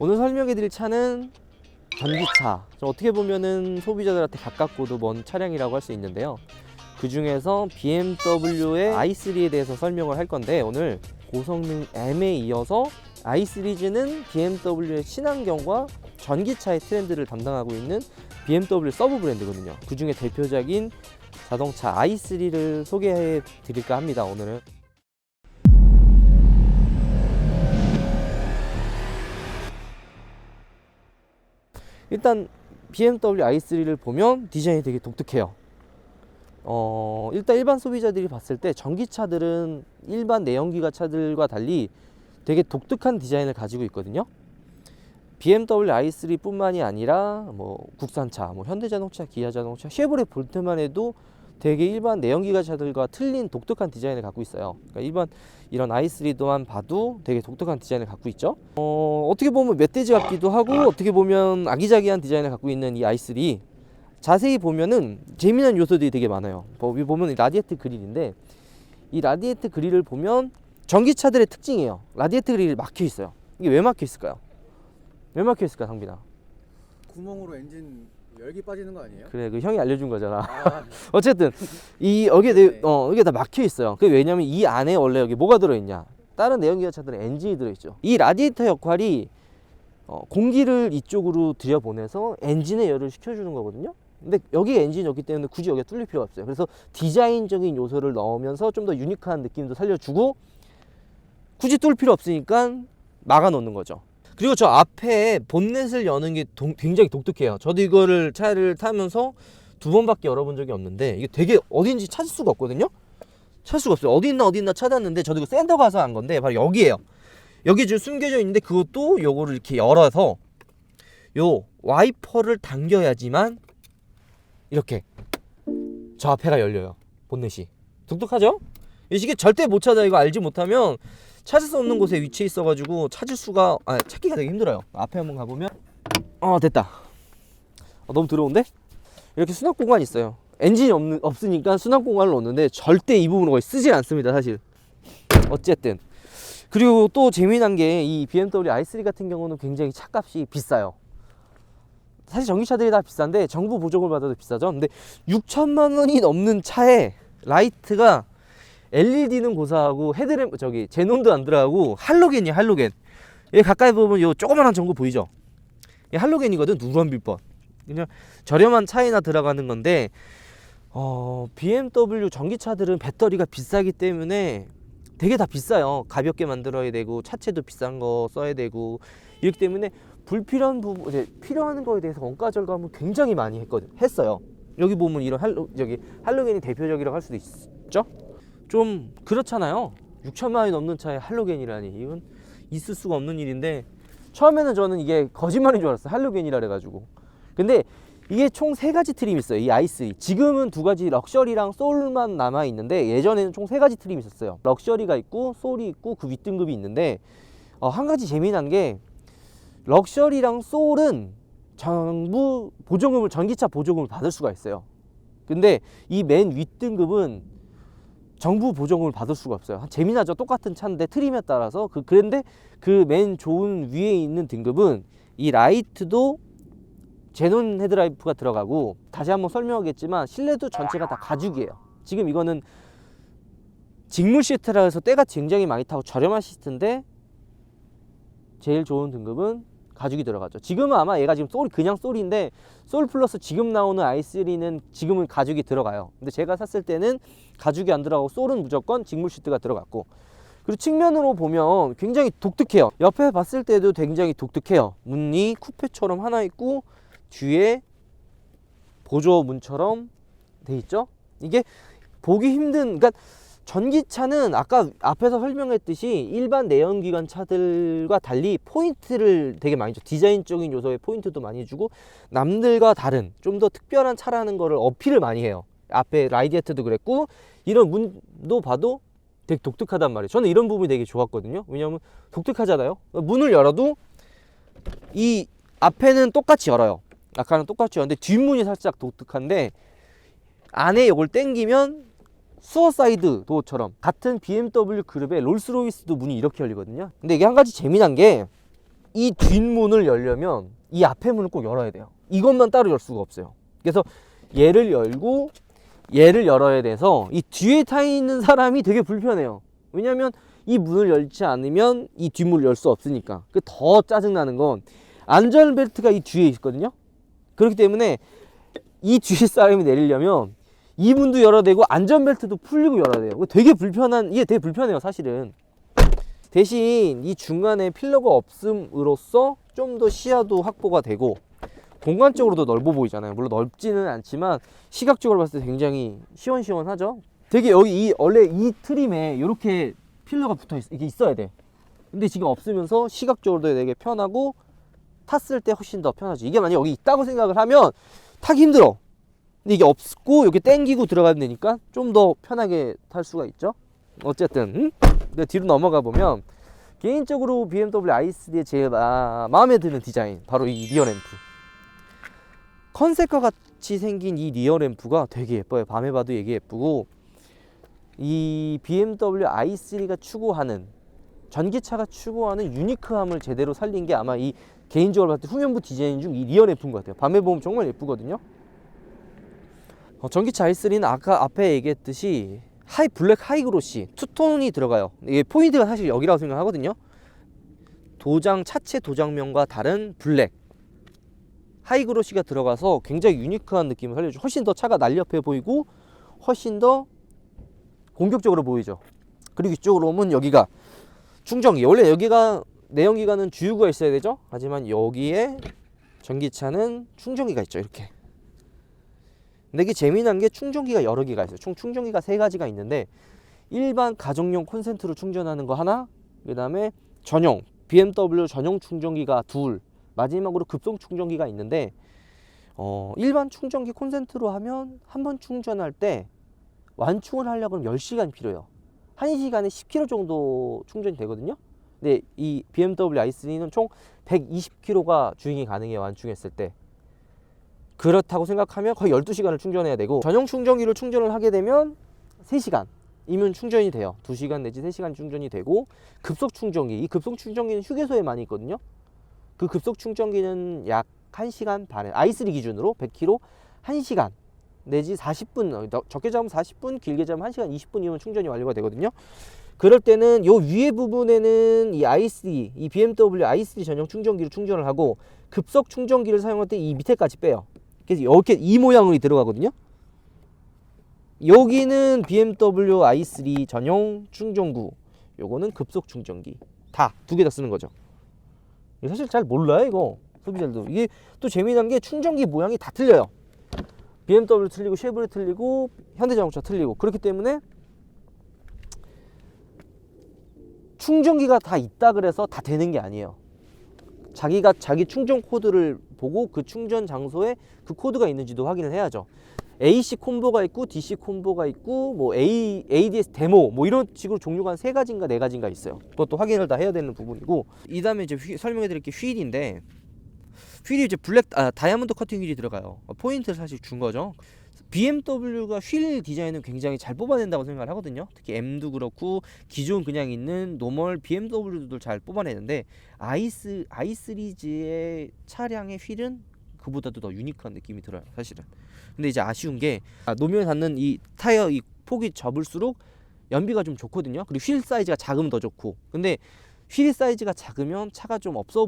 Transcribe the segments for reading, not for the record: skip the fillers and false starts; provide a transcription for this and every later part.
오늘 설명해 드릴 차는 전기차. 어떻게 보면은 소비자들한테 가깝고도 먼 차량이라고 할 수 있는데요. 그 중에서 BMW의 i3에 대해서 설명을 할 건데, 오늘 고성능 M에 이어서 i 시리즈는 BMW의 친환경과 전기차의 트렌드를 담당하고 있는 BMW 서브 브랜드거든요. 그 중에 대표작인 자동차 i3를 소개해 드릴까 합니다. 오늘은 일단 BMW i3를 보면 디자인이 되게 독특해요. 일단 일반 소비자들이 봤을 때 전기차들은 일반 내연기관 차들과 달리 되게 독특한 디자인을 가지고 있거든요. BMW i3 뿐만이 아니라 뭐 국산차, 뭐 현대자동차, 기아자동차, 쉐보레 볼트만 해도 되게 일반 내연기관 차들과 틀린 독특한 디자인을 갖고 있어요. 그러니까 일반 이런 i3도만 봐도 되게 독특한 디자인을 갖고 있죠. 어떻게 보면 멧돼지 같기도 하고, 어떻게 보면 아기자기한 디자인을 갖고 있는 이 i3, 자세히 보면은 재미난 요소들이 되게 많아요. 여기 보면 라디에이터 그릴인데, 이 라디에이터 그릴을 보면 전기차들의 특징이에요. 라디에이터 그릴이 막혀 있어요. 이게 왜 막혀 있을까요? 왜 막혀 있을까, 상빈아? 구멍으로 엔진 열기 빠지는 거 아니에요? 그래, 그 형이 알려준 거잖아. 아, 어쨌든 여기에 다 막혀 있어요. 그 왜냐면 이 안에 원래 여기 뭐가 들어있냐? 다른 내연기관 차들은 엔진이 들어있죠. 이 라디에이터 역할이 공기를 이쪽으로 들여보내서 엔진의 열을 식혀주는 거거든요. 근데 여기에 엔진이 없기 때문에 굳이 여기가 뚫릴 필요가 없어요. 그래서 디자인적인 요소를 넣으면서 좀 더 유니크한 느낌도 살려주고, 굳이 뚫을 필요 없으니까 막아 놓는 거죠. 그리고 저 앞에 본넷을 여는 게 굉장히 독특해요. 저도 이거를 차를 타면서 2번밖에 열어본 적이 없는데, 이게 되게 어딘지 찾을 수가 없거든요. 찾을 수가 없어요. 어디 있나 찾았는데, 저도 이거 센터 가서 한 건데 바로 여기에요. 여기 지금 숨겨져 있는데, 그것도 요거를 이렇게 열어서 요 와이퍼를 당겨야지만 이렇게 저 앞에가 열려요. 본넷이. 독특하죠? 이 시계 절대 못 찾아. 이거 알지 못하면 찾을 수 없는 곳에 위치해 있어가지고 찾기가 되게 힘들어요. 앞에 한번 가보면 됐다. 너무 더러운데? 이렇게 수납 공간이 있어요. 엔진이 없으니까 수납 공간을 넣는데 절대 이 부분을 거의 쓰질 않습니다, 사실. 어쨌든, 그리고 또 재미난 게 이 BMW i3 같은 경우는 굉장히 차값이 비싸요. 사실 전기차들이 다 비싼데 정부 보조금을 받아도 비싸죠. 근데 6천만 원이 넘는 차에 라이트가 LED는 고사하고 헤드램프 제논도 안 들어가고 할로겐이야, 할로겐. 여기 가까이 보면 요 조그만한 전구 보이죠? 이게 할로겐이거든. 누런 빌법. 그냥 저렴한 차이나 들어가는 건데, BMW 전기차들은 배터리가 비싸기 때문에 되게 다 비싸요. 가볍게 만들어야 되고, 차체도 비싼 거 써야 되고, 이렇기 때문에 불필요한 부분, 이제 필요한 거에 대해서 원가 절감을 굉장히 많이 했어요. 여기 보면 이런 할로겐이 대표적이라고 할 수도 있죠. 좀 그렇잖아요. 6천만 원이 넘는 차에 할로겐이라니, 이건 있을 수가 없는 일인데, 처음에는 저는 이게 거짓말인 줄 알았어요. 할로겐이라 그래가지고. 근데 이게 총 3가지 트림이 있어요, 이 i3. 지금은 2가지, 럭셔리랑 소울만 남아 있는데, 예전에는 총 3가지 트림이 있었어요. 럭셔리가 있고 소울이 있고 그 윗등급이 있는데, 한 가지 재미난 게, 럭셔리랑 소울은 정부 보조금을, 전기차 보조금을 받을 수가 있어요. 근데 이 맨 윗등급은 정부 보조금을 받을 수가 없어요. 재미나죠? 똑같은 차인데 트림에 따라서. 그런데 그 맨 좋은 위에 있는 등급은 이 라이트도 제논 헤드라이프가 들어가고, 다시 한번 설명하겠지만 실내도 전체가 다 가죽이에요. 지금 이거는 직물 시트라 해서 때가 굉장히 많이 타고 저렴한 시트인데, 제일 좋은 등급은 가죽이 들어가죠. 지금은 아마 얘가 지금 그냥 소울인데, 소울 플러스 지금 나오는 i3는 지금은 가죽이 들어가요. 근데 제가 샀을 때는 가죽이 안 들어가고 소울은 무조건 직물 시트가 들어갔고, 그리고 측면으로 보면 굉장히 독특해요. 옆에 봤을 때도 굉장히 독특해요. 문이 쿠페처럼 하나 있고, 뒤에 보조문처럼 돼 있죠. 이게 보기 힘든, 그러니까 전기차는 아까 앞에서 설명했듯이 일반 내연기관 차들과 달리 포인트를 되게 많이 줘. 디자인적인 요소에 포인트도 많이 주고, 남들과 다른 좀 더 특별한 차라는 거를 어필을 많이 해요. 앞에 라디에이터도 그랬고, 이런 문도 봐도 되게 독특하단 말이에요. 저는 이런 부분이 되게 좋았거든요. 왜냐하면 독특하잖아요. 문을 열어도 이 앞에는 똑같이 열어요. 아까는 똑같이 열었는데 뒷문이 살짝 독특한데, 안에 이걸 당기면 수어사이드 도어처럼 같은 BMW 그룹의 롤스로이스도 문이 이렇게 열리거든요. 근데 이게 한 가지 재미난 게, 이 뒷문을 열려면 이 앞에 문을 꼭 열어야 돼요. 이것만 따로 열 수가 없어요. 그래서 얘를 열고 얘를 열어야 돼서 이 뒤에 타 있는 사람이 되게 불편해요. 왜냐면 이 문을 열지 않으면 이 뒷문을 열 수 없으니까. 더 짜증나는 건 안전벨트가 이 뒤에 있거든요. 그렇기 때문에 이 뒤에 사람이 내리려면 이 문도 열어야 되고 안전벨트도 풀리고 열어야 돼요. 이게 되게 불편해요 사실은. 대신 이 중간에 필러가 없음으로써 좀 더 시야도 확보가 되고 공간적으로도 넓어 보이잖아요. 물론 넓지는 않지만 시각적으로 봤을 때 굉장히 시원시원하죠. 되게 여기 원래 이 트림에 이렇게 필러가 이게 있어야 돼. 근데 지금 없으면서 시각적으로도 되게 편하고 탔을 때 훨씬 더 편하지. 이게 만약 여기 있다고 생각을 하면 타기 힘들어. 근데 이게 없고 이렇게 당기고 들어가면 되니까 좀 더 편하게 탈 수가 있죠. 어쨌든 근데 뒤로 넘어가 보면 개인적으로 BMW i3의 제일 마음에 드는 디자인, 바로 이 리어 램프. 컨셉과 같이 생긴 이 리어 램프가 되게 예뻐요. 밤에 봐도 되게 예쁘고, 이 BMW i3가 추구하는, 전기차가 추구하는 유니크함을 제대로 살린 게 아마 이 개인적으로 봤을 때 후면부 디자인 중 이 리어 램프인 것 같아요. 밤에 보면 정말 예쁘거든요. 전기차 i3는 아까 앞에 얘기했듯이 블랙 하이그로시 투톤이 들어가요. 이게 포인트가 사실 여기라고 생각하거든요. 차체 도장면과 다른 블랙 하이그로시가 들어가서 굉장히 유니크한 느낌을 살려줘. 훨씬 더 차가 날렵해 보이고 훨씬 더 공격적으로 보이죠. 그리고 이쪽으로 오면 여기가 충전기. 원래 여기가 내연기관은 주유구가 있어야 되죠. 하지만 여기에 전기차는 충전기가 있죠. 이렇게. 근데 이게 재미난 게 충전기가 여러 개가 있어요. 총 충전기가 3가지가 있는데, 일반 가정용 콘센트로 충전하는 거 하나, 그 다음에 전용 BMW 전용 충전기가 2, 마지막으로 급속 충전기가 있는데, 일반 충전기 콘센트로 하면 한 번 충전할 때 완충을 하려고 하면 10시간이 필요해요. 1시간에 10km 정도 충전이 되거든요. 근데 이 BMW i3는 총 120km가 주행이 가능해요. 완충했을 때. 그렇다고 생각하면 거의 12시간을 충전해야 되고, 전용 충전기를 충전을 하게 되면 3시간이면 충전이 돼요. 2시간 내지 3시간 충전이 되고, 급속 충전기, 이 급속 충전기는 휴게소에 많이 있거든요. 그 급속 충전기는 약 1시간 반에, i3 기준으로 100km 1시간 내지 40분, 적게 잡으면 40분, 길게 잡으면 1시간 20분이면 충전이 완료가 되거든요. 그럴 때는 요 위에 부분에는 이 BMW i3 전용 충전기로 충전을 하고, 급속 충전기를 사용할 때 이 밑에까지 빼요. 그래서 이렇게 이 모양으로 들어가거든요. 여기는 BMW i3 전용 충전구, 요거는 급속 충전기. 다 두 개 다 쓰는 거죠. 사실 잘 몰라요 이거 소비자들도. 이게 또 재미난 게 충전기 모양이 다 틀려요. BMW 틀리고 쉐보레 틀리고 현대자동차 틀리고. 그렇기 때문에 충전기가 다 있다 그래서 다 되는 게 아니에요. 자기가 자기 충전 코드를 보고 그 충전 장소에 그 코드가 있는지도 확인을 해야죠. AC 콤보가 있고 DC 콤보가 있고 뭐 ADS 데모 뭐 이런 식으로 종류가 한 3가지인가 4가지인가 있어요. 그것도 확인을 다 해야 되는 부분이고, 이 다음에 이제 설명해 드릴 게 휠인데, 휠이 이제 다이아몬드 커팅 휠이 들어가요. 포인트를 사실 준 거죠. BMW가 휠 디자인은 굉장히 잘 뽑아낸다고 생각을 하거든요. 특히 M도 그렇고 기존 그냥 있는 노멀 BMW도 잘 뽑아내는데, i 시리즈의 차량의 휠은 그보다도 더 유니크한 느낌이 들어요 사실은. 근데 이제 아쉬운 게 노면에 닿는 이 타이어 이 폭이 접을수록 연비가 좀 좋거든요. 그리고 휠 사이즈가 작으면 더 좋고. 근데 휠 사이즈가 작으면 차가 좀 없어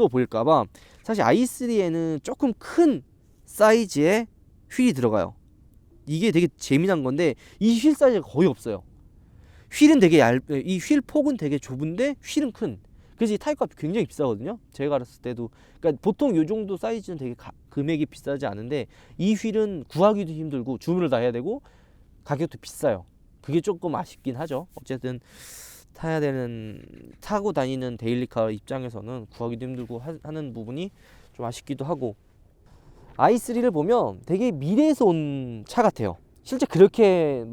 보일까봐 사실 i3에는 조금 큰 사이즈의 휠이 들어가요. 이게 되게 재미난 건데, 이 휠 사이즈가 거의 없어요. 휠은 되게 이 휠 폭은 되게 좁은데 휠은 큰. 그래서 이 타이어값이 굉장히 비싸거든요. 제가 알았을 때도. 그러니까 보통 이 정도 사이즈는 되게 금액이 비싸지 않은데, 이 휠은 구하기도 힘들고 주문을 다 해야 되고 가격도 비싸요. 그게 조금 아쉽긴 하죠. 어쨌든 타고 다니는 데일리카 입장에서는 구하기도 힘들고 하는 부분이 좀 아쉽기도 하고, i3를 보면 되게 미래에서 온 차 같아요. 실제 그렇게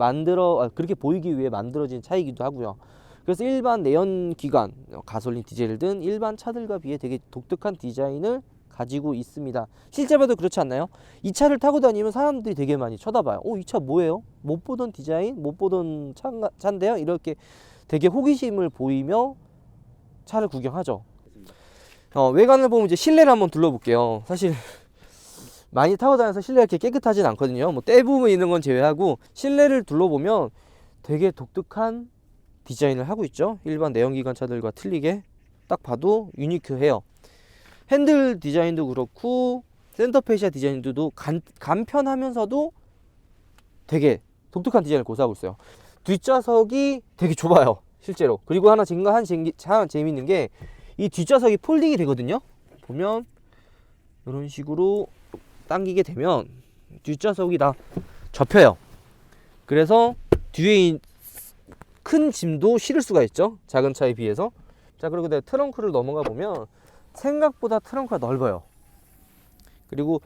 보이기 위해 만들어진 차이기도 하고요. 그래서 일반 내연기관, 가솔린, 디젤든 일반 차들과 비해 되게 독특한 디자인을 가지고 있습니다. 실제 봐도 그렇지 않나요? 이 차를 타고 다니면 사람들이 되게 많이 쳐다봐요. 이 차 뭐예요? 못 보던 디자인, 못 보던 차인데요? 이렇게 되게 호기심을 보이며 차를 구경하죠. 외관을 보면 이제 실내를 한번 둘러볼게요. 사실 많이 타고 다녀서 실내가 이렇게 깨끗하진 않거든요. 뭐 때 부분 있는 건 제외하고 실내를 둘러보면 되게 독특한 디자인을 하고 있죠. 일반 내연기관차들과 틀리게 딱 봐도 유니크해요. 핸들 디자인도 그렇고 센터 페시아 디자인도 간편하면서도 되게 독특한 디자인을 고수하고 있어요. 뒷좌석이 되게 좁아요, 실제로. 그리고 하나 재미있는 게 이 뒷좌석이 폴딩이 되거든요. 보면 이런 식으로 당기게 되면 뒷좌석이 다 접혀요. 그래서 뒤에 큰 짐도 실을 수가 있죠, 작은 차에 비해서. 자, 그리고 내 트렁크를 넘어가 보면 생각보다 트렁크가 넓어요. 그리고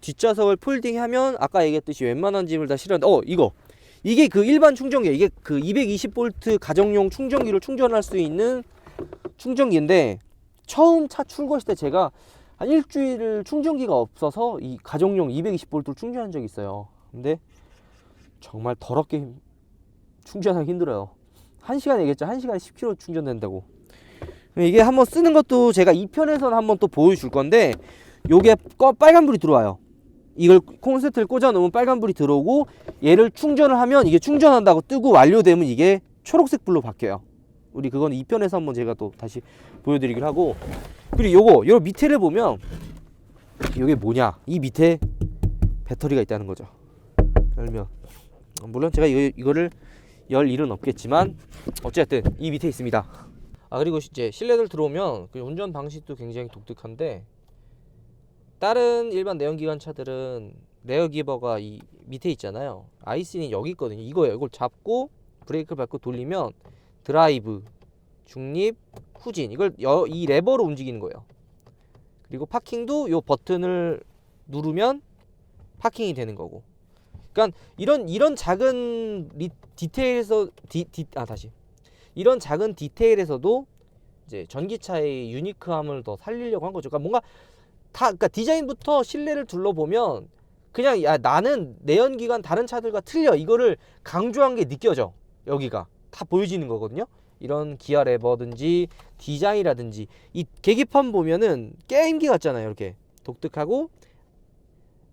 뒷좌석을 폴딩하면 아까 얘기했듯이 웬만한 짐을 다 실었는데 이게 그 일반 충전기, 이게 그 220V 가정용 충전기를 충전할 수 있는 충전기인데, 처음 차 출고했을 때 제가 한 일주일 충전기가 없어서 이 가정용 220V를 충전한 적이 있어요. 근데 정말 더럽게 충전하기 힘들어요. 1시간 얘기했죠. 1시간에 10km 충전된다고. 이게 한번 쓰는 것도 제가 2편에서는 한번 또 보여줄 건데, 요게 빨간불이 들어와요. 이걸 콘센트를 꽂아 놓으면 빨간불이 들어오고, 얘를 충전을 하면 이게 충전한다고 뜨고 완료되면 이게 초록색 불로 바뀌어요. 우리 그건 2편에서 한번 제가 또 다시 보여드리기로 하고. 그리고 요 밑에를 보면 이게 뭐냐, 이 밑에 배터리가 있다는 거죠. 열면 물론 제가 이거를 열 일은 없겠지만 어쨌든 이 밑에 있습니다. 그리고 이제 실내들 들어오면 그 운전 방식도 굉장히 독특한데, 다른 일반 내연기관 차들은 레어 기버가 이 밑에 있잖아요. 아이스는 여기 있거든요. 이걸 잡고 브레이크를 밟고 돌리면 드라이브, 중립, 후진, 이걸 이 레버로 움직이는 거예요. 그리고 파킹도 요 버튼을 누르면 파킹이 되는 거고. 그러니까 이런 작은 디테일에서 이런 작은 디테일에서도 이제 전기차의 유니크함을 더 살리려고 한 거죠. 그러니까 뭔가 그러니까 디자인부터 실내를 둘러보면 그냥 나는 내연기관 다른 차들과 틀려, 이거를 강조한 게 느껴져. 여기가 다 보여지는 거거든요. 이런 기아 레버든지 디자인이라든지, 이 계기판 보면은 게임기 같잖아요. 이렇게 독특하고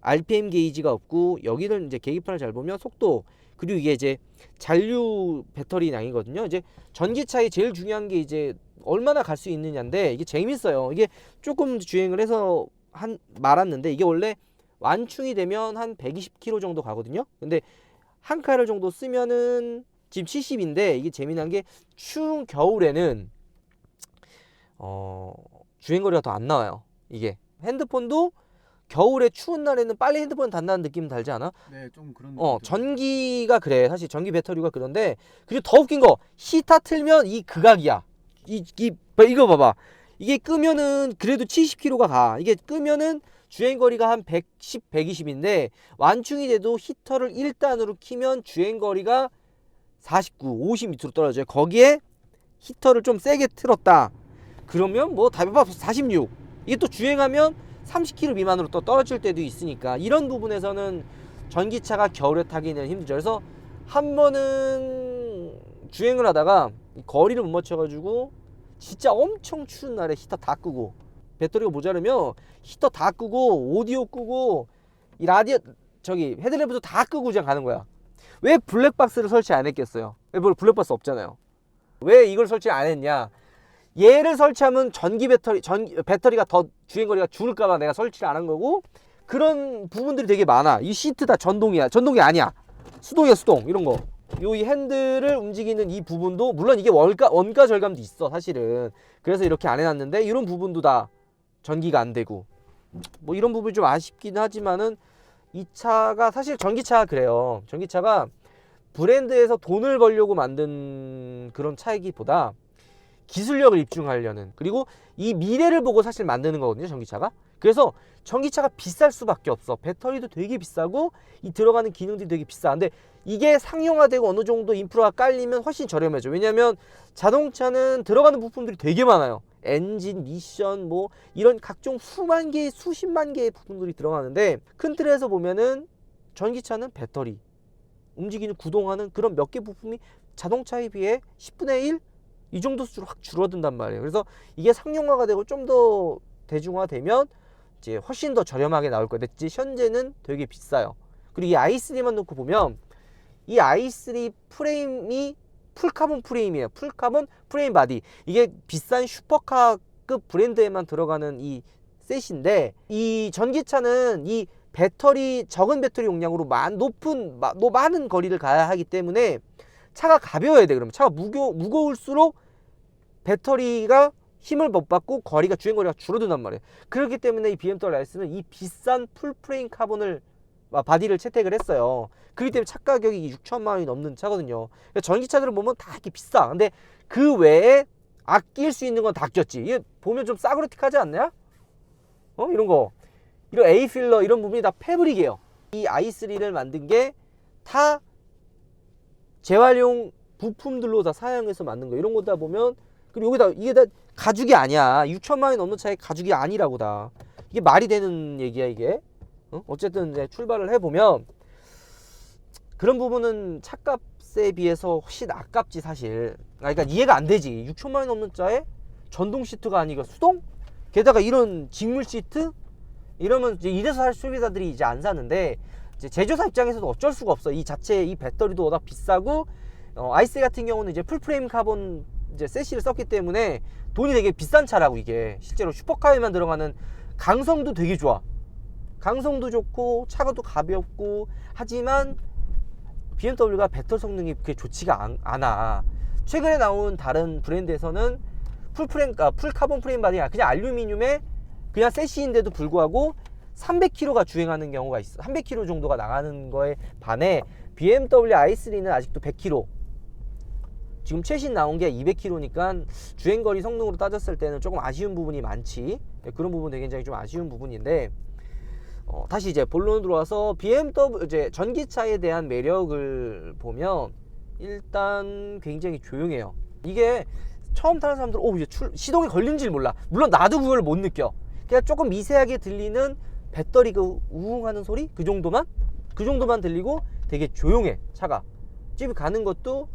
RPM 게이지가 없고, 여기는 이제 계기판을 잘 보면 속도, 그리고 이게 이제 잔류 배터리 양이거든요. 이제 전기차의 제일 중요한 게 이제 얼마나 갈 수 있느냐인데, 이게 재밌어요. 이게 조금 주행을 해서 말았는데, 이게 원래 완충이 되면 한 120km 정도 가거든요. 근데 한 칼을 정도 쓰면은 지금 70인데, 이게 재미난 게 추운 겨울에는 주행거리가 더 안 나와요. 이게 핸드폰도 겨울에 추운 날에는 빨리 핸드폰 단다는 느낌 달지 않아? 네, 좀 그런. 전기가 그래. 사실 전기 배터리가 그런데, 그리고 더 웃긴 거, 히터 틀면 이 극악이야. 이거 봐봐. 이게 끄면은 그래도 70km가 가. 이게 끄면은 주행거리가 한 110, 120인데 완충이 돼도 히터를 1단으로 키면 주행거리가 49, 50 밑으로 떨어져요. 거기에 히터를 좀 세게 틀었다, 그러면 뭐 답이 46. 이게 또 주행하면 30km 미만으로 또 떨어질 때도 있으니까, 이런 부분에서는 전기차가 겨울에 타기는 힘들죠. 그래서 한 번은 주행을 하다가 거리를 못 맞춰가지고 진짜 엄청 추운 날에 히터 다 끄고, 배터리가 모자르면 히터 다 끄고 오디오 끄고 이 라디오 헤드램프도 다 끄고 그냥 가는 거야. 왜 블랙박스를 설치 안 했겠어요? 왜 블랙박스 없잖아요. 왜 이걸 설치 안 했냐? 얘를 설치하면 배터리가 더 주행거리가 줄을까봐 내가 설치를 안 한 거고, 그런 부분들이 되게 많아. 이 시트 다 전동이 아니야. 수동이야, 수동. 이런 거. 이 핸들을 움직이는 이 부분도, 물론 이게 원가 절감도 있어, 사실은. 그래서 이렇게 안 해놨는데, 이런 부분도 다 전기가 안 되고, 뭐 이런 부분이 좀 아쉽긴 하지만은, 이 차가 사실 전기차가 그래요. 전기차가 브랜드에서 돈을 벌려고 만든 그런 차이기보다 기술력을 입증하려는, 그리고 이 미래를 보고 사실 만드는 거거든요, 전기차가. 그래서 전기차가 비쌀 수밖에 없어. 배터리도 되게 비싸고 이 들어가는 기능들이 되게 비싼데, 이게 상용화되고 어느 정도 인프라가 깔리면 훨씬 저렴해져. 왜냐면 자동차는 들어가는 부품들이 되게 많아요. 엔진, 미션, 뭐 이런 각종 수만 개, 수십만 개의 부품들이 들어가는데, 큰 틀에서 보면은 전기차는 배터리, 움직이는 구동하는 그런 몇 개 부품이 자동차에 비해 10분의 1 이 정도 수준으로 확 줄어든단 말이에요. 그래서 이게 상용화가 되고 좀 더 대중화되면 이제 훨씬 더 저렴하게 나올 거예요. 근데 현재는 되게 비싸요. 그리고 이 i3만 놓고 보면 이 i3 프레임이 풀카본 프레임이에요. 풀카본 프레임 바디. 이게 비싼 슈퍼카급 브랜드에만 들어가는 이 셋인데, 이 전기차는 이 배터리, 적은 배터리 용량으로 많은 거리를 가야 하기 때문에 차가 가벼워야 돼. 그러면 차가 무거울수록 배터리가 힘을 못 받고 거리가, 주행거리가 줄어든단 말이에요. 그렇기 때문에 이 BMW I스는 이 비싼 풀프레임 카본을 바디를 채택을 했어요. 그렇기 때문에 차 가격이 6천만 원이 넘는 차거든요. 그러니까 전기차들을 보면 다 이렇게 비싸. 근데 그 외에 아낄 수 있는 건 다 아꼈지. 이게 보면 좀 싸구려틱하지 않나요? 이런 거, 이런 A 필러 이런 부분이 다 패브릭이에요. 이 i3를 만든 게 다 재활용 부품들로 다 사용해서 만든 거. 이런 거 다 보면, 그리고 여기다 이게 다 가죽이 아니야. 6천만 원이 넘는 차에 가죽이 아니라고. 다 이게 말이 되는 얘기야 이게. 어쨌든 이제 출발을 해보면 그런 부분은 차값에 비해서 훨씬 아깝지 사실. 그러니까 이해가 안 되지. 6천만 원 넘는 차에 전동 시트가 아니고 수동? 게다가 이런 직물 시트? 이러면 이제 이래서 살 소비자들이 이제 안 사는데, 이제 제조사 입장에서도 어쩔 수가 없어. 이 자체 이 배터리도 워낙 비싸고, i3 같은 경우는 이제 풀프레임 카본 이제 세시를 썼기 때문에 돈이 되게 비싼 차라고. 이게 실제로 슈퍼카에만 들어가는 강성도 되게 좋아. 강성도 좋고 차가 또 가볍고, 하지만 BMW가 배터리 성능이 그렇게 좋지가 않아. 최근에 나온 다른 브랜드에서는 풀카본 프레임 바디가 그냥 알루미늄에 그냥 세시인데도 불구하고 300km가 주행하는 경우가 있어. 300km 정도가 나가는 거에 반해 BMW i3는 아직도 100km. 지금 최신 나온 게 200km니까 주행거리 성능으로 따졌을 때는 조금 아쉬운 부분이 많지. 그런 부분이 굉장히 좀 아쉬운 부분인데, 다시 이제 본론으로 들어와서 BMW 이제 전기차에 대한 매력을 보면 일단 굉장히 조용해요. 이게 처음 타는 사람들은 이제 시동이 걸린지를 몰라. 물론 나도 그걸 못 느껴. 그냥 조금 미세하게 들리는 배터리 그 우웅하는 소리, 그 정도만 들리고 되게 조용해. 차가 집에 가는 것도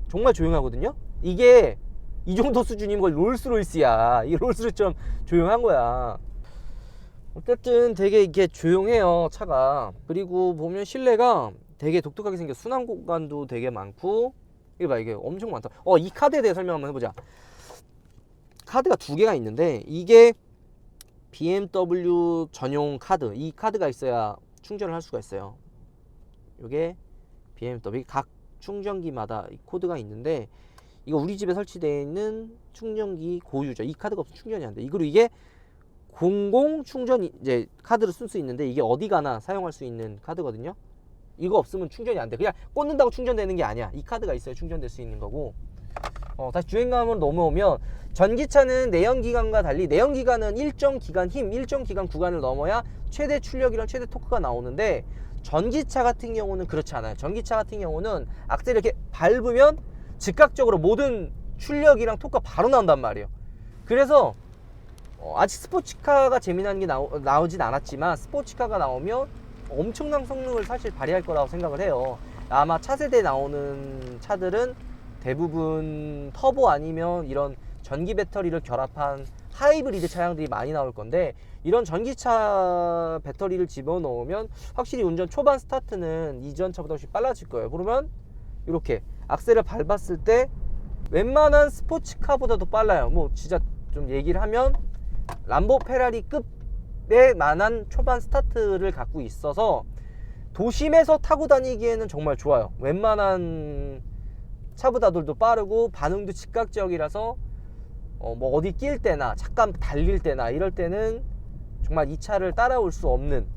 정말 조용하거든요. 이게 이 정도 수준이면 거의 롤스로이스야. 이 롤스로이스처럼 조용한 거야. 어쨌든 되게 이게 조용해요 차가. 그리고 보면 실내가 되게 독특하게 생겨. 수납 공간도 되게 많고, 이게 봐, 이게 엄청 많다. 이 카드에 대해 설명 한번 해보자. 카드가 두 개가 있는데, 이게 BMW 전용 카드. 이 카드가 있어야 충전을 할 수가 있어요. 이게 BMW 각 충전기마다 이 코드가 있는데, 이거 우리 집에 설치되어 있는 충전기 고유죠. 이 카드가 없으면 충전이 안 돼. 그리고 이게 공공 충전 이제 카드를 쓸 수 있는데, 이게 어디 가나 사용할 수 있는 카드거든요. 이거 없으면 충전이 안 돼. 그냥 꽂는다고 충전되는 게 아니야. 이 카드가 있어야 충전될 수 있는 거고. 다시 주행감으로 넘어오면, 전기차는 내연기관과 달리 내연기관은 일정 기간 구간을 넘어야 최대 출력이랑 최대 토크가 나오는데, 전기차 같은 경우는 그렇지 않아요. 전기차 같은 경우는 악셀을 이렇게 밟으면 즉각적으로 모든 출력이랑 토크가 바로 나온단 말이에요. 그래서 아직 스포츠카가 재미난 게 나오진 않았지만, 스포츠카가 나오면 엄청난 성능을 사실 발휘할 거라고 생각을 해요. 아마 차세대에 나오는 차들은 대부분 터보 아니면 이런 전기 배터리를 결합한 하이브리드 차량들이 많이 나올 건데, 이런 전기차 배터리를 집어넣으면 확실히 운전 초반 스타트는 이전 차보다 훨씬 빨라질 거예요. 그러면 이렇게 악셀을 밟았을 때 웬만한 스포츠카보다도 빨라요. 뭐 진짜 좀 얘기를 하면 람보 페라리급에 만한 초반 스타트를 갖고 있어서 도심에서 타고 다니기에는 정말 좋아요. 웬만한 차보다도 빠르고 반응도 즉각적이라서 뭐 어디 낄 때나 잠깐 달릴 때나 이럴 때는 정말 이 차를 따라올 수 없는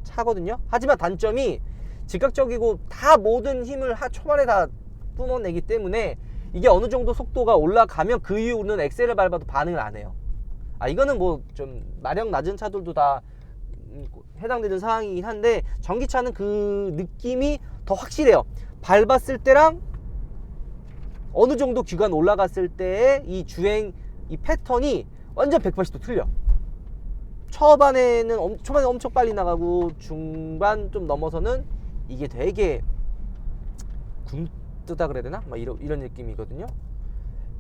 차거든요. 하지만 단점이 즉각적이고 다 모든 힘을 초반에 다 뿜어내기 때문에, 이게 어느 정도 속도가 올라가면 그 이후로는 엑셀을 밟아도 반응을 안 해요. 이거는 뭐 좀 마력 낮은 차들도 다 해당되는 상황이긴 한데, 전기차는 그 느낌이 더 확실해요. 밟았을 때랑 어느 정도 기관 올라갔을 때의 이 주행 이 패턴이 완전 180도 틀려. 초반에 엄청 빨리 나가고, 중반 좀 넘어서는 이게 되게 굼뜨다 그래야 되나? 막 이런 느낌이거든요.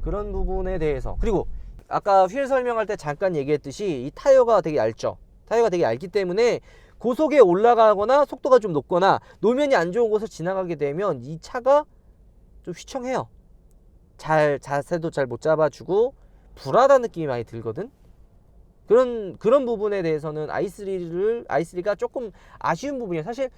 그런 부분에 대해서. 그리고 아까 휠 설명할 때 잠깐 얘기했듯이 이 타이어가 되게 얇죠. 타이어가 되게 얇기 때문에 고속에 올라가거나 속도가 좀 높거나 노면이 안 좋은 곳을 지나가게 되면 이 차가 좀 휘청해요. 자세도 잘 못 잡아주고 불안한 느낌이 많이 들거든. 그런 부분에 대해서는 i3가 조금 아쉬운 부분이에요. 사실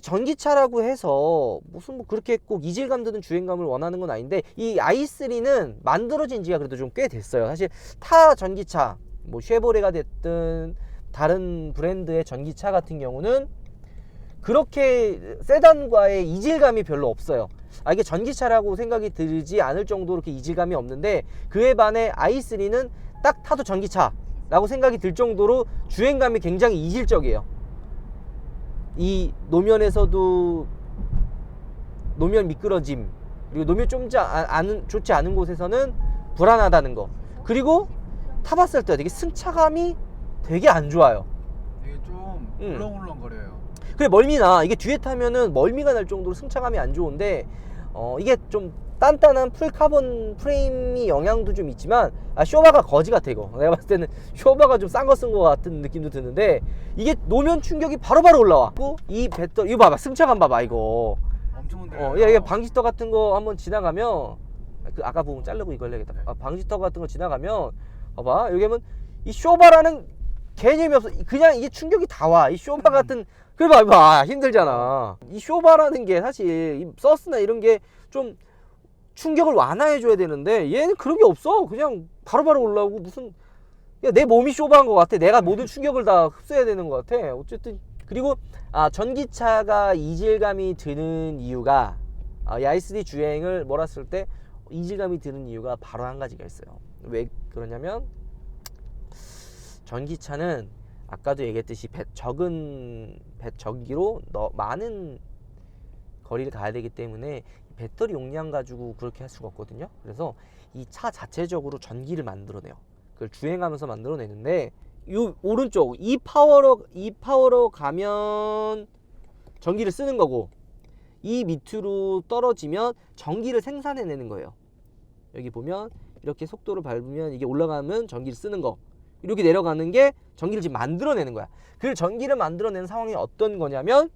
전기차라고 해서 무슨 뭐 그렇게 꼭 이질감 드는 주행감을 원하는 건 아닌데, 이 i3는 만들어진 지가 그래도 좀 꽤 됐어요. 사실 타 전기차, 뭐 쉐보레가 됐든 다른 브랜드의 전기차 같은 경우는 그렇게 세단과의 이질감이 별로 없어요. 이게 전기차라고 생각이 들지 않을 정도로 이렇게 이질감이 없는데, 그에 반해 i3는 딱 타도 전기차라고 생각이 들 정도로 주행감이 굉장히 이질적이에요. 이 노면에서도 노면 미끄러짐, 그리고 노면 좀 좋지 않은 곳에서는 불안하다는 거, 그리고 타봤을 때 되게 승차감이 되게 안 좋아요. 되게 좀 울렁울렁거려요. 그래, 멀미나. 이게 뒤에 타면은 멀미가 날 정도로 승차감이 안 좋은데, 이게 좀 단단한 풀카본 프레임이 영향도 좀 있지만, 쇼바가 거지 같아. 이거 내가 봤을 때는 쇼바가 좀 싼 거 쓴 거 같은 느낌도 드는데, 이게 노면 충격이 바로바로 올라와. 이 배터리 이거 봐봐, 승차감 봐봐. 이거 엄청 흔들려요. 이게 방지턱 같은 거 한번 지나가면, 그 아까 부분 자르고 이걸 해야겠다. 방지턱 같은 거 지나가면 봐봐, 여기 하면 이 쇼바라는 개념이 없어. 그냥 이게 충격이 다 와. 이 쇼바 같은, 그래 봐봐, 힘들잖아. 이 쇼바라는 게 사실 이 서스나 이런 게 좀 충격을 완화해 줘야 되는데, 얘는 그런 게 없어. 그냥 바로바로 올라오고, 무슨 내 몸이 쇼바한 것 같아. 내가 모든 충격을 다 흡수해야 되는 것 같아. 어쨌든. 그리고 전기차가 이질감이 드는 이유가, 이 i3 주행을 몰았을 때 이질감이 드는 이유가 바로 한 가지가 있어요. 왜 그러냐면, 전기차는 아까도 얘기했듯이 적은 전기로 많은 거리를 가야 되기 때문에 배터리 용량 가지고 그렇게 할 수가 없거든요. 그래서 이 차 자체적으로 전기를 만들어내요. 그걸 주행하면서 만들어내는데, 이 오른쪽 이 파워로 가면 전기를 쓰는 거고, 이 밑으로 떨어지면 전기를 생산해내는 거예요. 여기 보면 이렇게 속도를 밟으면 이게 올라가면 전기를 쓰는 거, 이렇게 내려가는 게 전기를 지금 만들어내는 거야. 그 전기를 만들어내는 상황이 어떤 거냐면,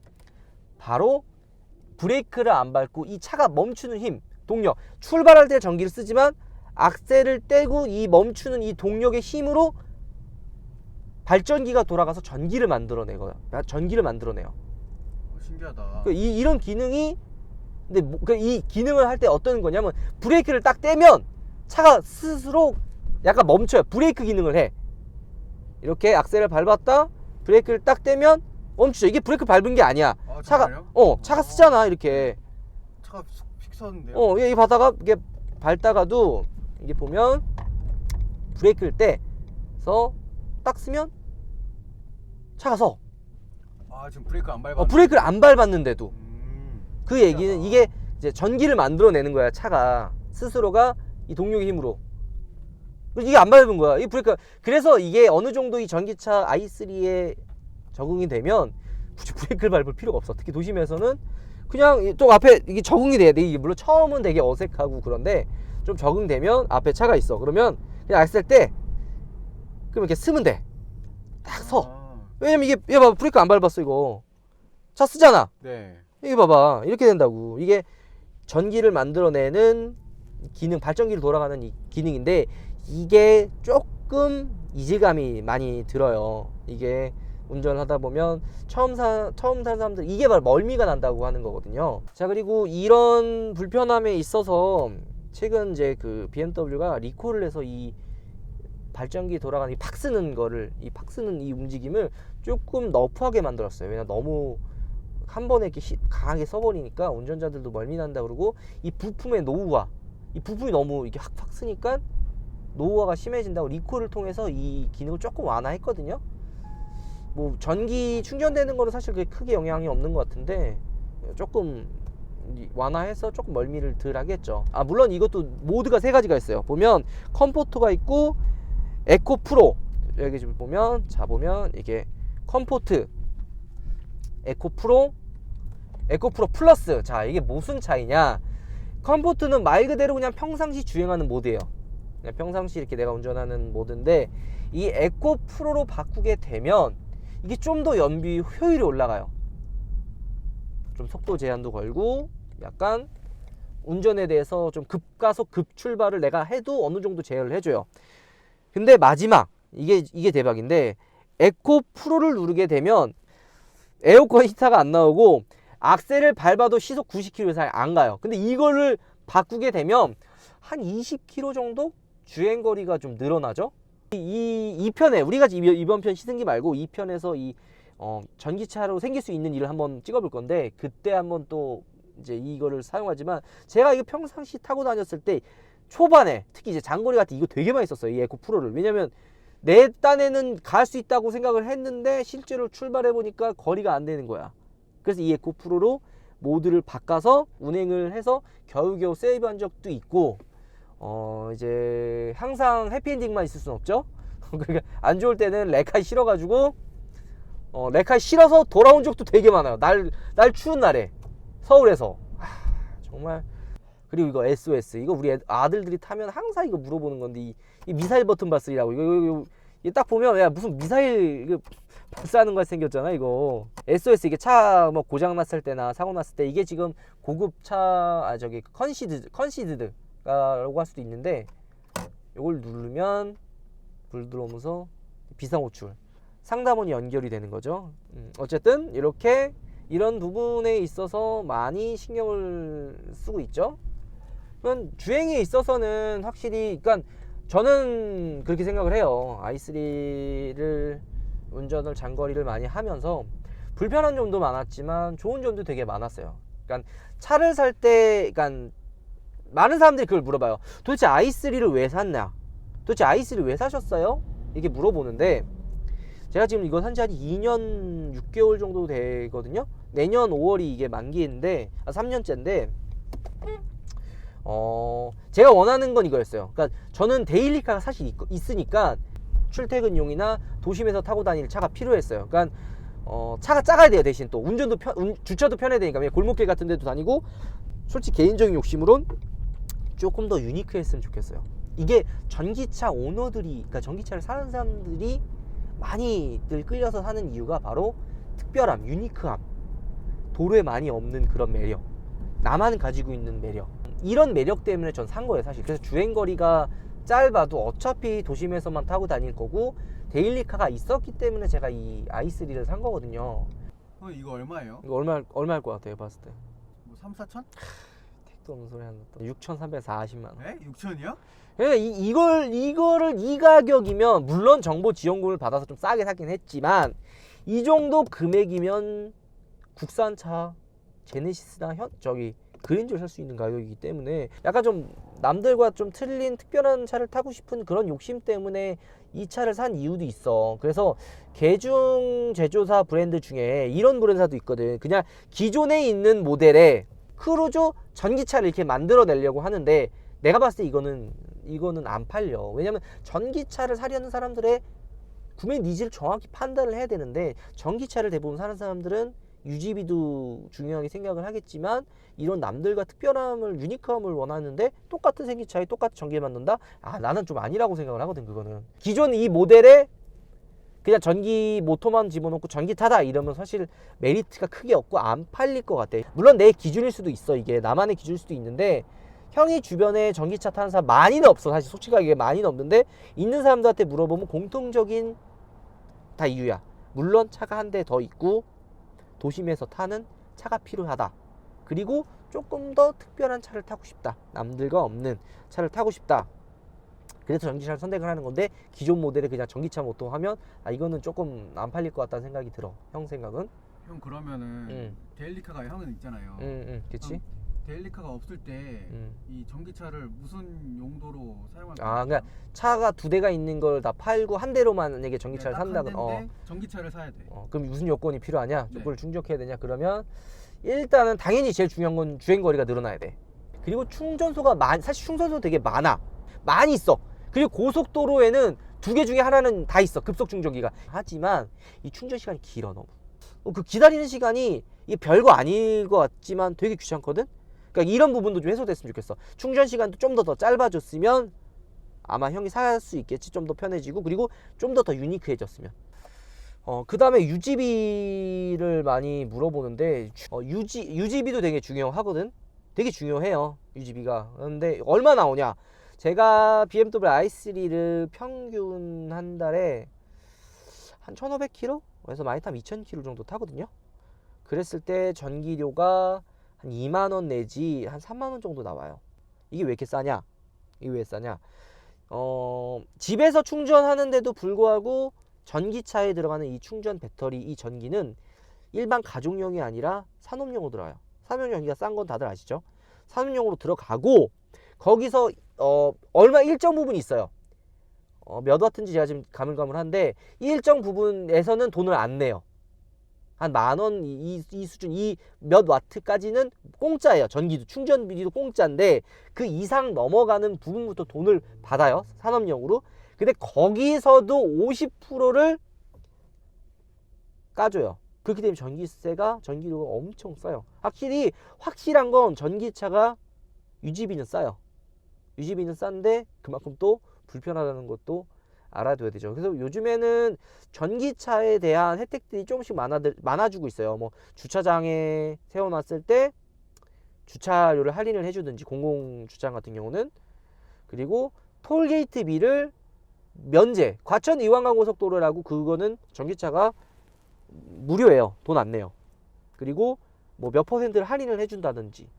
바로 브레이크를 안 밟고 이 차가 멈추는 힘, 동력, 출발할 때 전기를 쓰지만 악셀을 떼고 이 멈추는 이 동력의 힘으로 발전기가 돌아가서 전기를 만들어내요. 신기하다. 이런 기능이, 근데 이 기능을 할 때 어떤 거냐면, 브레이크를 딱 떼면 차가 스스로 약간 멈춰요. 브레이크 기능을 해. 이렇게 악셀을 밟았다, 브레이크를 딱 떼면 멈추죠. 이게 브레이크 밟은 게 아니야. 차가 쓰잖아. 이렇게 차가 픽 섰는데요. 이 바다가 이게 밟다가도 이게 보면 브레이크를 떼서 딱 쓰면 차가 서. 지금 브레이크 안 밟았는데. 브레이크를 안 밟았는데도. 그 얘기는 이게 이제 전기를 만들어내는 거야. 차가 스스로가 이 동력의 힘으로. 이게 안 밟은 거야. 이 브레이크. 그래서 이게 어느 정도 이 전기차 i3에 적응이 되면 굳이 브레이크를 밟을 필요가 없어. 특히 도심에서는 그냥 또 앞에 이게 적응이 돼야 돼. 이게 물론 처음은 되게 어색하고 그런데, 좀 적응되면 앞에 차가 있어. 그러면 그냥 악셀 때, 그럼 이렇게 쓰면 돼. 딱 서. 왜냐면 이게 봐봐, 브레이크 안 밟았어. 이거 차 쓰잖아. 네. 이게 봐봐, 이렇게 된다고. 이게 전기를 만들어내는 기능, 발전기를 돌아가는 이 기능인데, 이게 조금 이질감이 많이 들어요. 이게 운전을 하다 보면 처음 산 사람들, 이게 바로 멀미가 난다고 하는 거거든요. 자, 그리고 이런 불편함에 있어서 최근 이제 그 BMW가 리콜을 해서 이 발전기 돌아가는 이 팍 쓰는 거를, 이 팍 쓰는 이 움직임을 조금 너프하게 만들었어요. 왜냐면 너무 한 번에 이렇게 강하게 써버리니까 운전자들도 멀미 난다 그러고, 이 부품의 노후화, 이 부품이 너무 이렇게 확 쓰니까 노후화가 심해진다고 리콜을 통해서 이 기능을 조금 완화했거든요. 뭐 전기 충전되는 거는 사실 그게 크게 영향이 없는 것 같은데, 조금 완화해서 조금 멀미를 덜 하겠죠. 물론 이것도 모드가 3가지가 있어요. 보면 컴포트가 있고 에코 프로, 여기 지금 보면 이게 컴포트, 에코 프로 플러스. 자, 이게 무슨 차이냐? 컴포트는 말 그대로 그냥 평상시 주행하는 모드예요. 그냥 평상시 이렇게 내가 운전하는 모드인데, 이 에코 프로로 바꾸게 되면 이게 좀 더 연비 효율이 올라가요. 좀 속도 제한도 걸고, 약간 운전에 대해서 좀 급가속 급출발을 내가 해도 어느 정도 제어를 해줘요. 근데 마지막 이게 대박인데, 에코 프로를 누르게 되면 에어컨 히터가 안 나오고 악셀을 밟아도 시속 90km 이상 안 가요. 근데 이거를 바꾸게 되면 한 20km 정도 주행거리가 좀 늘어나죠. 이 편에 우리가 이번 편 시승기 말고 이 편에서 전기차로 생길 수 있는 일을 한번 찍어볼 건데, 그때 한번 또 이제 이거를 사용하지만, 제가 이거 평상시 타고 다녔을 때 초반에 특히 이제 장거리 같은 이거 되게 많이 썼어요, 이 에코 프로를. 왜냐면 내 딴에는 갈 수 있다고 생각을 했는데 실제로 출발해 보니까 거리가 안 되는 거야. 그래서 이 에코 프로로 모드를 바꿔서 운행을 해서 겨우겨우 세이브한 적도 있고, 이제 항상 해피엔딩만 있을 수는 없죠. 그러니까 안 좋을 때는 레카이 싫어가지고 레카이 싫어서 돌아온 적도 되게 많아요. 날 추운 날에 서울에서. 정말. 그리고 이거 SOS, 이거 우리 아들들이 타면 항상 이거 물어보는 건데, 이 미사일 버튼 발사라고. 이거 딱 보면 야 무슨 미사일 이거 발사하는 거 생겼잖아 이거. SOS, 이게 차 뭐 고장 났을 때나 사고 났을 때, 이게 지금 고급 차 컨시드드라고 할 수도 있는데, 이걸 누르면 불 들어오면서 비상호출 상담원이 연결이 되는 거죠. 어쨌든 이렇게 이런 부분에 있어서 많이 신경을 쓰고 있죠. 그건 주행에 있어서는 확실히, 그러니까 저는 그렇게 생각을 해요. i3를 운전을 장거리를 많이 하면서 불편한 점도 많았지만 좋은 점도 되게 많았어요. 그러니까 차를 살 때, 그러니까 많은 사람들이 그걸 물어봐요. 도대체 i3를 왜 샀냐? 도대체 i3를 왜 사셨어요? 이렇게 물어보는데, 제가 지금 이거 산지 한 2년 6개월 정도 되거든요. 내년 5월이 이게 만기인데, 3년째인데, 제가 원하는 건 이거였어요. 그러니까 저는 데일리카가 사실 있으니까 출퇴근용이나 도심에서 타고 다닐 차가 필요했어요. 그러니까 차가 작아야 돼요. 대신 또 운전도 주차도 편해야 되니까. 골목길 같은 데도 다니고. 솔직히 개인적인 욕심으론 조금 더 유니크했으면 좋겠어요. 이게 전기차 오너들이, 그러니까 전기차를 사는 사람들이 많이들 끌려서 사는 이유가 바로 특별함, 유니크함, 도로에 많이 없는 그런 매력, 나만 가지고 있는 매력, 이런 매력 때문에 전 산 거예요 사실. 그래서 주행거리가 짧아도 어차피 도심에서만 타고 다닐 거고 데일리카가 있었기 때문에 제가 이 i3를 산 거거든요. 이거 얼마예요? 이거 얼마일 것 같아요 봤을 때? 뭐 3, 4천? 택도 없는 소리 하는 것도 6,340만 원. 에? 6천이요? 그러니까 이거를 이 가격이면, 물론 정보 지원금을 받아서 좀 싸게 사긴 했지만, 이 정도 금액이면 국산차 제네시스나 그랜저를 살 수 있는 가격이기 때문에, 약간 좀 남들과 좀 틀린 특별한 차를 타고 싶은 그런 욕심 때문에 이 차를 산 이유도 있어. 그래서 개중 제조사 브랜드 중에 이런 브랜드사도 있거든. 그냥 기존에 있는 모델에 크루즈 전기차를 이렇게 만들어내려고 하는데, 내가 봤을 때 이거는 안 팔려. 왜냐면 전기차를 사려는 사람들의 구매 니즈를 정확히 판단을 해야 되는데, 전기차를 대부분 사는 사람들은 유지비도 중요하게 생각을 하겠지만, 이런 남들과 특별함을, 유니크함을 원하는데 똑같은 생긴 차에 똑같은 전기를 만든다? 나는 좀 아니라고 생각을 하거든. 그거는 기존 이 모델에 그냥 전기 모터만 집어넣고 전기 타다 이러면 사실 메리트가 크게 없고 안 팔릴 것 같아. 물론 내 기준일 수도 있어. 이게 나만의 기준일 수도 있는데, 형이 주변에 전기차 타는 사람 많이는 없어. 사실 솔직하게 많이는 없는데, 있는 사람들한테 물어보면 공통적인 다 이유야. 물론 차가 한 대 더 있고 도심에서 타는 차가 필요하다. 그리고 조금 더 특별한 차를 타고 싶다. 남들과 없는 차를 타고 싶다. 그래서 전기차를 선택을 하는 건데, 기존 모델에 그냥 전기차 모터 하면 이거는 조금 안 팔릴 것 같다는 생각이 들어. 형 생각은? 형 그러면은 데일리카가 형은 있잖아요. 그치? 데일리카가 없을 때 이 전기차를 무슨 용도로 사용할까요? 그러니까 차가 두 대가 있는 걸 다 팔고 한 대로만 만약에 전기차를 산다거나, 전기차를 사야 돼. 그럼 무슨 요건이 필요하냐? 네. 조건을 충족해야 되냐? 그러면 일단은 당연히 제일 중요한 건 주행거리가 늘어나야 돼. 그리고 충전소가 사실 충전소 되게 많이 있어. 그리고 고속도로에는 두 개 중에 하나는 다 있어, 급속 충전기가. 하지만 이 충전 시간이 길어. 너무 그 기다리는 시간이 이게 별거 아닐 것 같지만 되게 귀찮거든. 그러니까 이런 부분도 좀 해소됐으면 좋겠어. 충전 시간도 좀 더 짧아졌으면 아마 형이 살 수 있겠지. 좀 더 편해지고, 그리고 좀 더 유니크해졌으면. 그 다음에 유지비를 많이 물어보는데, 유지비도 되게 중요하거든. 되게 중요해요, 유지비가. 근데 얼마 나오냐? 제가 BMW i3를 평균 한 달에 한 1500km에서 많이 타면 2000km 정도 타거든요. 그랬을 때 전기료가 한 2만원 내지 한 3만원 정도 나와요. 이게 왜 이렇게 싸냐? 이게 왜 싸냐? 집에서 충전하는데도 불구하고 전기차에 들어가는 이 충전 배터리, 이 전기는 일반 가족용이 아니라 산업용으로 들어가요. 산업용 전기가 싼 건 다들 아시죠? 산업용으로 들어가고, 거기서 얼마 일정 부분이 있어요. 몇 와트인지 제가 지금 가물가물한데, 일정 부분에서는 돈을 안 내요. 한 만원 이 수준, 이 몇 와트까지는 공짜예요. 전기도 충전비도 공짜인데, 그 이상 넘어가는 부분부터 돈을 받아요, 산업용으로. 근데 거기서도 50%를 까줘요. 그렇기 때문에 전기료가 엄청 싸요. 확실한 건 전기차가 유지비는 싸요. 유지비는 싼데 그만큼 또 불편하다는 것도 알아둬야 되죠. 그래서 요즘에는 전기차에 대한 혜택들이 조금씩 많아지고 있어요. 뭐 주차장에 세워놨을 때 주차료를 할인을 해주든지, 공공주차장 같은 경우는, 그리고 톨게이트비를 면제, 과천 이완강고속도로라고, 그거는 전기차가 무료예요. 돈 안 내요. 그리고 뭐 몇 퍼센트를 할인을 해준다든지.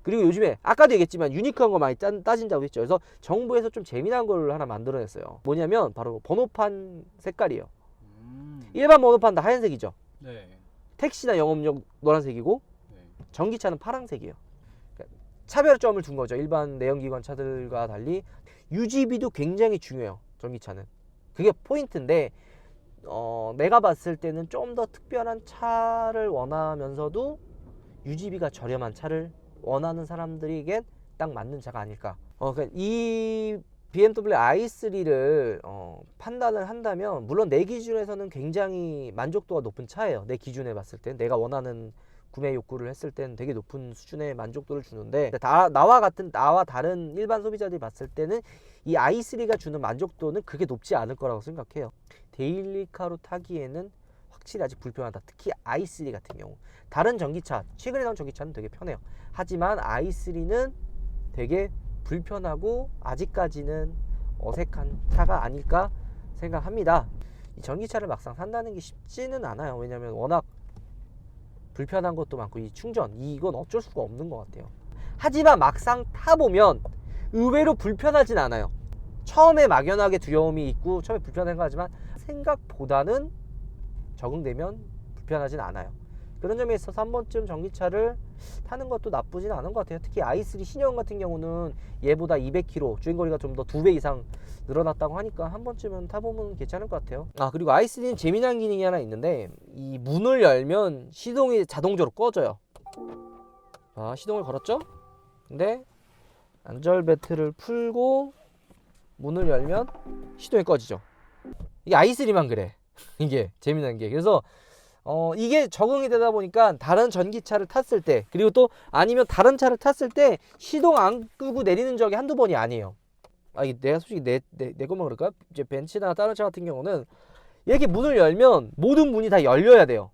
그리고 요즘에 아까도 얘기했지만 유니크한 거 많이 따진다고 했죠. 그래서 정부에서 좀 재미난 걸 하나 만들어냈어요. 뭐냐면 바로 번호판 색깔이에요. 일반 번호판 다 하얀색이죠. 네. 택시나 영업용 노란색이고, 네. 전기차는 파란색이에요. 그러니까 차별점을 둔 거죠. 일반 내연기관 차들과 달리. 유지비도 굉장히 중요해요, 전기차는. 그게 포인트인데, 내가 봤을 때는 좀 더 특별한 차를 원하면서도 유지비가 저렴한 차를 원하는 사람들에겐 딱 맞는 차가 아닐까. 그러니까 이 BMW i3를 판단을 한다면, 물론 내 기준에서는 굉장히 만족도가 높은 차예요. 내 기준에 봤을 때, 내가 원하는 구매 욕구를 했을 때는 되게 높은 수준의 만족도를 주는데, 나와 다른 일반 소비자들이 봤을 때는 이 i3가 주는 만족도는 그렇게 높지 않을 거라고 생각해요. 데일리카로 타기에는 확실히 아직 불편하다. 특히 i3 같은 경우. 다른 전기차, 최근에 나온 전기차는 되게 편해요. 하지만 i3는 되게 불편하고 아직까지는 어색한 차가 아닐까 생각합니다. 이 전기차를 막상 산다는 게 쉽지는 않아요. 왜냐면 워낙 불편한 것도 많고, 이 충전, 이건 어쩔 수가 없는 것 같아요. 하지만 막상 타보면 의외로 불편하진 않아요. 처음에 막연하게 두려움이 있고 처음에 불편한 거 하지만 생각보다는 적응되면 불편하진 않아요. 그런 점에 있어서 한 번쯤 전기차를 타는 것도 나쁘진 않은 것 같아요. 특히 i3 신형 같은 경우는 얘보다 200km, 주행거리가 좀 더 2배 이상 늘어났다고 하니까 한 번쯤은 타보면 괜찮을 것 같아요. 그리고 i3는 재미난 기능이 하나 있는데, 이 문을 열면 시동이 자동적으로 꺼져요. 시동을 걸었죠? 근데 안전벨트를 풀고 문을 열면 시동이 꺼지죠. 이게 i3만 그래. 이게 재미난 게. 그래서 이게 적응이 되다 보니까 다른 전기차를 탔을 때, 그리고 또 아니면 다른 차를 탔을 때 시동 안 끄고 내리는 적이 한두 번이 아니에요. 내가 솔직히 내 것만 그럴까? 이제 벤츠나 다른 차 같은 경우는 이렇게 문을 열면 모든 문이 다 열려야 돼요.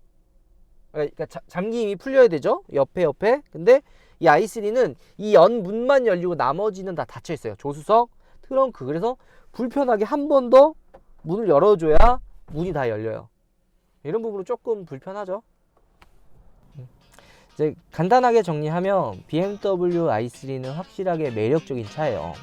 그러니까 잠김이 풀려야 되죠. 옆에. 근데 이 i3는 이 연 문만 열리고 나머지는 다 닫혀 있어요. 조수석, 트렁크. 그래서 불편하게 한 번 더 문을 열어줘야 문이 다 열려요. 이런 부분은 조금 불편하죠. 이제 간단하게 정리하면 BMW i3는 확실하게 매력적인 차예요.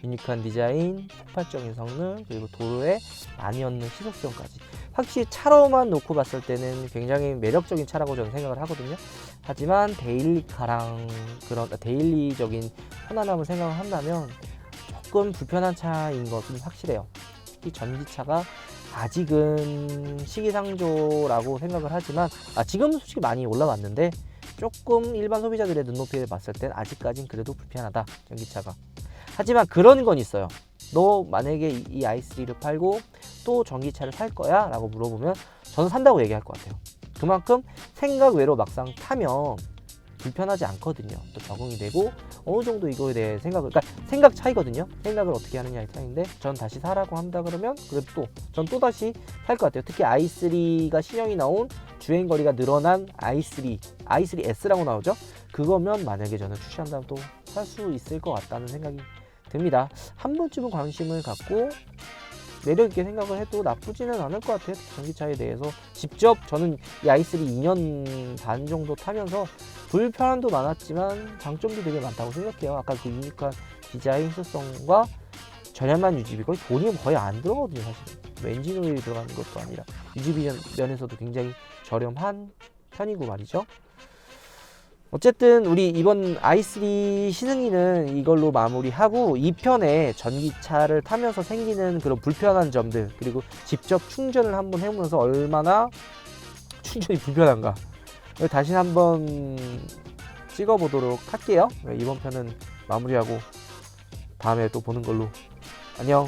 유니크한 디자인, 폭발적인 성능, 그리고 도로에 많이 얻는 시속성까지. 확실히 차로만 놓고 봤을 때는 굉장히 매력적인 차라고 저는 생각을 하거든요. 하지만 데일리카랑 그런 데일리적인 편안함을 생각을 한다면 조금 불편한 차인 것은 확실해요. 특히 전기차가 아직은 시기상조라고 생각을 하지만, 지금은 솔직히 많이 올라왔는데 조금 일반 소비자들의 눈높이를 봤을 땐 아직까진 그래도 불편하다, 전기차가. 하지만 그런 건 있어요. 너 만약에 이 i3를 팔고 또 전기차를 살 거야? 라고 물어보면 저는 산다고 얘기할 것 같아요. 그만큼 생각 외로 막상 타면 불편하지 않거든요. 또 적응이 되고 어느 정도 이거에 대해 생각을, 그러니까 생각 차이거든요. 생각을 어떻게 하느냐의 차이인데, 전 다시 사라고 한다 그러면 그래도 전 또 다시 살 것 같아요. 특히 i3가 신형이 나온 주행 거리가 늘어난 i3S라고 나오죠. 그거면 만약에 저는 출시한다면 또 살 수 있을 것 같다는 생각이 듭니다. 한 번쯤은 관심을 갖고 매력 있게 생각을 해도 나쁘지는 않을 것 같아요. 전기차에 대해서 직접 저는 이 i3 2년 반 정도 타면서 불편함도 많았지만 장점도 되게 많다고 생각해요. 아까 그 유니크한 디자인 희소성과 저렴한 유지비, 거의 돈이 거의 안 들어가거든요. 사실 뭐 엔진 오일이 들어가는 것도 아니라 유지비 면에서도 굉장히 저렴한 편이고 말이죠. 어쨌든 우리 이번 i3 시승기는 이걸로 마무리하고, 2편에 전기차를 타면서 생기는 그런 불편한 점들, 그리고 직접 충전을 한번 해보면서 얼마나 충전이 불편한가 다시 한번 찍어보도록 할게요. 이번 편은 마무리하고 다음에 또 보는 걸로. 안녕.